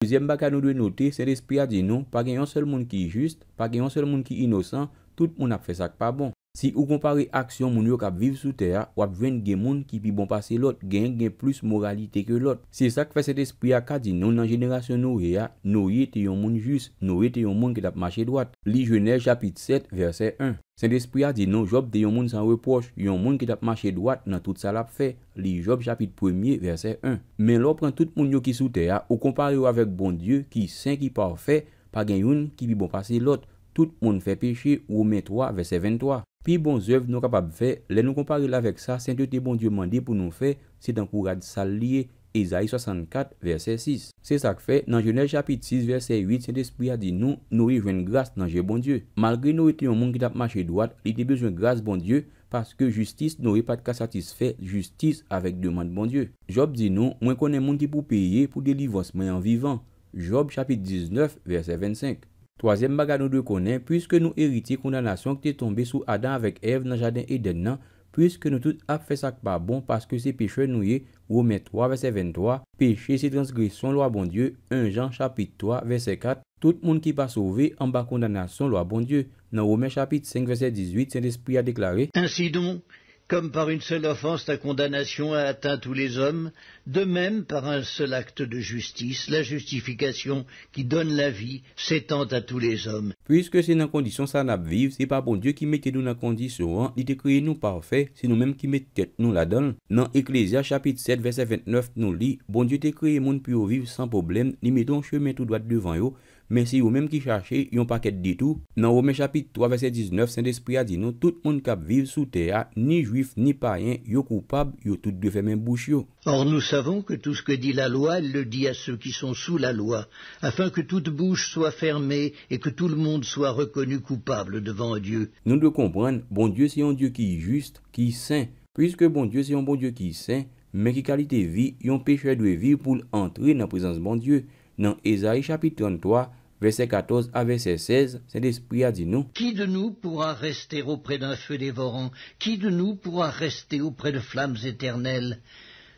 Deuxième bagage nous devons noter, c'est l'esprit a dit non, pas un seul monde qui est juste, pas un seul monde qui est innocent, tout le monde a fait ça pas bon. Si vous comparez action moun yo k'ap vivre sous terre, ou ap jwenn gen moun qui pi bon passer l'autre, gen plus moralité que l'autre. C'est ça que fait cet esprit a ka di non dans génération Noé a, Noé était un monde juste, Noé était un monde qui t'a marché droite. Li Genèse chapitre 7 verset 1. Saint-Esprit a dit non, Job était un monde sans reproche, un monde qui t'a marché droite dans tout ça l'a fait. Li Job chapitre 1er verset 1. Mais l'on prend tout moun yo qui sous terre, ou comparé avec bon Dieu qui saint qui parfait, pas gen yon qui pi bon passer l'autre. Tout le monde fait péché, Romains 3 verset 23. Puis bon œuvres nous capables de faire, les nous comparer avec ça, sainteté bon Dieu mandé pour nous faire, c'est d'encourager ça lié, Ésaïe 64 verset 6. C'est ça que fait dans Genèse chapitre 6 verset 8, Saint-Esprit a dit nous jouons grâce dans Dieu bon Dieu. Malgré nous étions un monde qui t'a marché droite, il était besoin de grâce bon Dieu parce que justice n'aurait pas de cas satisfait justice avec demande bon Dieu. Job dit nous, moi connais monde qui pour payer pour délivrance mais en vivant. Job chapitre 19 verset 25. Troisième bagage nous devons connaître, puisque nous héritiers condamnation qui est tombé sous Adam avec Ève dans le jardin Éden, puisque nous tous avons fait ça pas bon parce que c'est pécheur nous y est, Romains 3 verset 23, péché c'est transgression loi bon Dieu, 1 Jean chapitre 3 verset 4, tout le monde qui pas sauvé en bas condamnation loi bon Dieu. Dans Romains chapitre 5 verset 18, Saint-Esprit a déclaré: Ainsi donc, comme par une seule offense la condamnation a atteint tous les hommes, de même par un seul acte de justice, la justification qui donne la vie s'étend à tous les hommes. Puisque c'est dans condition ça n'a vivre, c'est pas bon Dieu qui mettait nous dans condition, il te créé nous parfait, c'est nous-mêmes qui mettons tête nous là-dedans. Dans Ecclésias chapitre 7 verset 29 nous lit: bon Dieu t'a créé monde pour vivre sans problème, il met un chemin tout droit devant yo. Mais si vous même qui cherchez, yon paquet de tout. Dans Romains chapitre 3 verset 19, Saint-Esprit a dit nous, tout le monde qui vit sous terre, ni juif ni païen, yo coupable, yo tout de fermer bouche yo. Or nous savons que tout ce que dit la loi, elle le dit à ceux qui sont sous la loi, afin que toute bouche soit fermée et que tout le monde soit reconnu coupable devant Dieu. Nous devons comprendre, bon Dieu c'est un Dieu qui est juste, qui est saint. Puisque bon Dieu c'est un bon Dieu qui est saint, mais qui qualité vie, yon pécheur doit vivre pour entrer dans la présence de bon Dieu. Dans Ésaïe chapitre 33, verset 14 à verset 16, Saint-Esprit a dit nous: Qui de nous pourra rester auprès d'un feu dévorant? Qui de nous pourra rester auprès de flammes éternelles?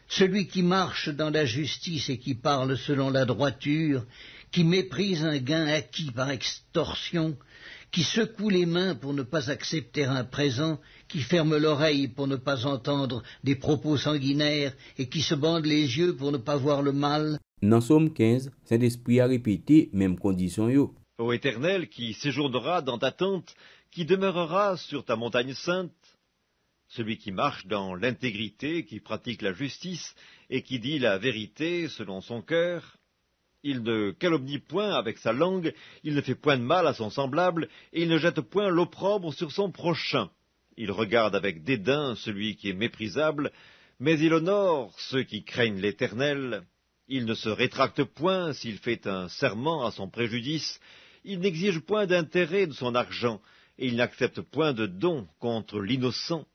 Celui qui marche dans la justice et qui parle selon la droiture, qui méprise un gain acquis par extorsion, qui secoue les mains pour ne pas accepter un présent, qui ferme l'oreille pour ne pas entendre des propos sanguinaires et qui se bande les yeux pour ne pas voir le mal. Dans Somme 15, Saint-Esprit a répété même condition yo. Ô Éternel, qui séjournera dans ta tente, qui demeurera sur ta montagne sainte, celui qui marche dans l'intégrité, qui pratique la justice et qui dit la vérité selon son cœur, il ne calomnie point avec sa langue, il ne fait point de mal à son semblable, et il ne jette point l'opprobre sur son prochain. Il regarde avec dédain celui qui est méprisable, mais il honore ceux qui craignent l'Éternel. Il ne se rétracte point s'il fait un serment à son préjudice, il n'exige point d'intérêt de son argent, et il n'accepte point de don contre l'innocent.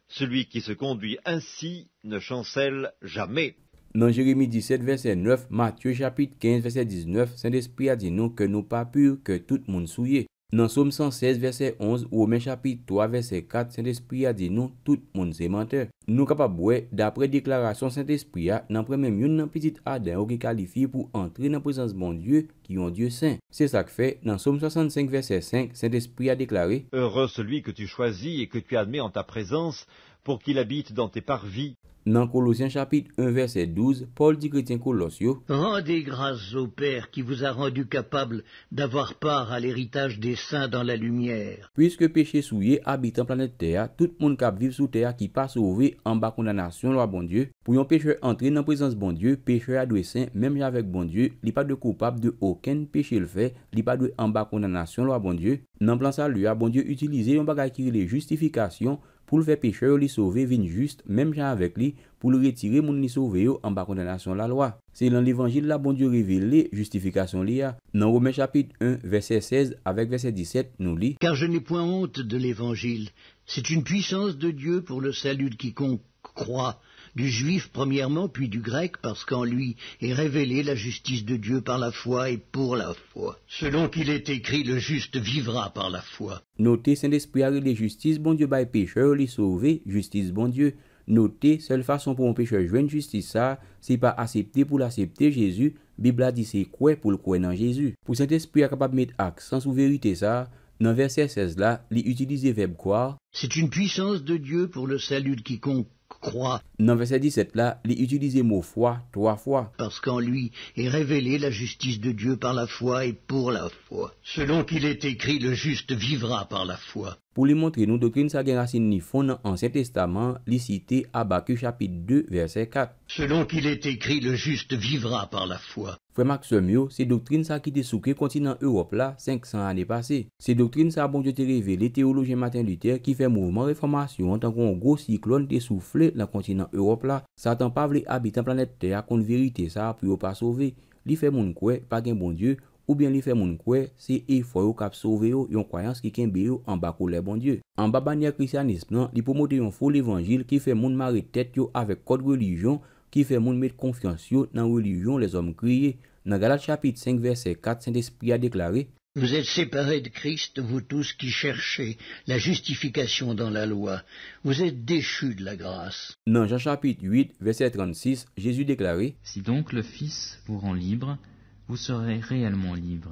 Celui qui se conduit ainsi ne chancelle jamais. Dans Jérémie 17, verset 9, Matthieu chapitre 15, verset 19, Saint-Esprit a dit nous que nous pas purs, que tout le monde souillé. Dans Somme 116, verset 11, Romains chapitre 3, verset 4, Saint-Esprit a dit nous, tout le monde c'est menteur. Nous capables, d'après déclaration Saint-Esprit, dans premier une dans petit Adam qui qualifie pour entrer dans la présence de bon Dieu, qui est un Dieu saint. C'est ça que fait, dans Somme 65, verset 5, Saint-Esprit a déclaré: Heureux celui que tu choisis et que tu admets en ta présence, pour qu'il habite dans tes parvis. Dans Colossiens chapitre 1 verset 12, Paul dit chrétien Colossio: Rendez grâce au Père qui vous a rendu capable d'avoir part à l'héritage des saints dans la lumière. Puisque péché souillé habite en planète Terre, tout le monde qui vit sous terre qui pas sauvé en bas condamnation loi bon Dieu. Pour un pécheur entrer dans la présence bon Dieu, pécheur a doit saint même avec bon Dieu, il pas de coupable de aucun péché le fait, il pas de en bas condamnation loi bon Dieu. Dans plan salut, bon Dieu utiliser un bagage qui les justification pour le faire pécheur li sauver vin juste même gens avec lui pour le retirer moun li sauver en bas condamnation la loi. C'est dans l'évangile là bon Dieu révélé justification li a. Dans Romains chapitre 1 verset 16 avec verset 17 nous lit: Car je n'ai point honte de l'évangile, c'est une puissance de Dieu pour le salut de quiconque croit, du juif premièrement puis du grec, parce qu'en lui est révélée la justice de Dieu par la foi et pour la foi. Selon qu'il est écrit, le juste vivra par la foi. Notez Saint-Esprit a les justice bon Dieu bail pécheur li sauver justice bon Dieu. Notez, seule façon pour un pécheur joindre justice ça, c'est pas accepter pour l'accepter Jésus. Bible a dit c'est quoi pour le croire dans Jésus. Pour Saint-Esprit est capable de mettre accent sur vérité ça, dans verset 16 là, il utilise le verbe croire. C'est une puissance de Dieu pour le salut de quiconque croit. Dans verset 17 là, il utilise le mot foi 3 fois. Parce qu'en lui est révélée la justice de Dieu par la foi et pour la foi. Selon qu'il est écrit, le juste vivra par la foi. Pour lui montrer nous doctrine ça gen racine ni fond dans l'Ancien Testament, li cité Habakkuk chapitre 2 verset 4. Selon qu'il est écrit, le juste vivra par la foi. Frère Maxime yo, c'est doctrine ça qui te souke continent Europe là 500 années passées. C'est doctrine ça bon Dieu te révélé théologien Martin Luther qui fait mouvement réformation en tant qu'on gros cyclone te soufflé dans continent Europe là. Satan pas vle habiter planète Terre contre vérité ça pour pas sauver. Li fait moun kwe pas gen bon Dieu. Ou bien li fait moun kwe, c'est effort yo k'ap sauver yo, yon croyance qui kembe yo en bas colère bon Dieu. En bas bannière christianisme nan, li promote yon faux évangile qui fait moun marrer tête yo avec code religion, qui fait moun mettre confiance yo dans religion les hommes criés. Dans Galates chapitre 5 verset 4, Saint-Esprit a déclaré: Vous êtes séparés de Christ, vous tous qui cherchez la justification dans la loi. Vous êtes déchus de la grâce. Dans Jean chapitre 8 verset 36, Jésus déclaré: Si donc le Fils vous rend libre, vous serez réellement libre.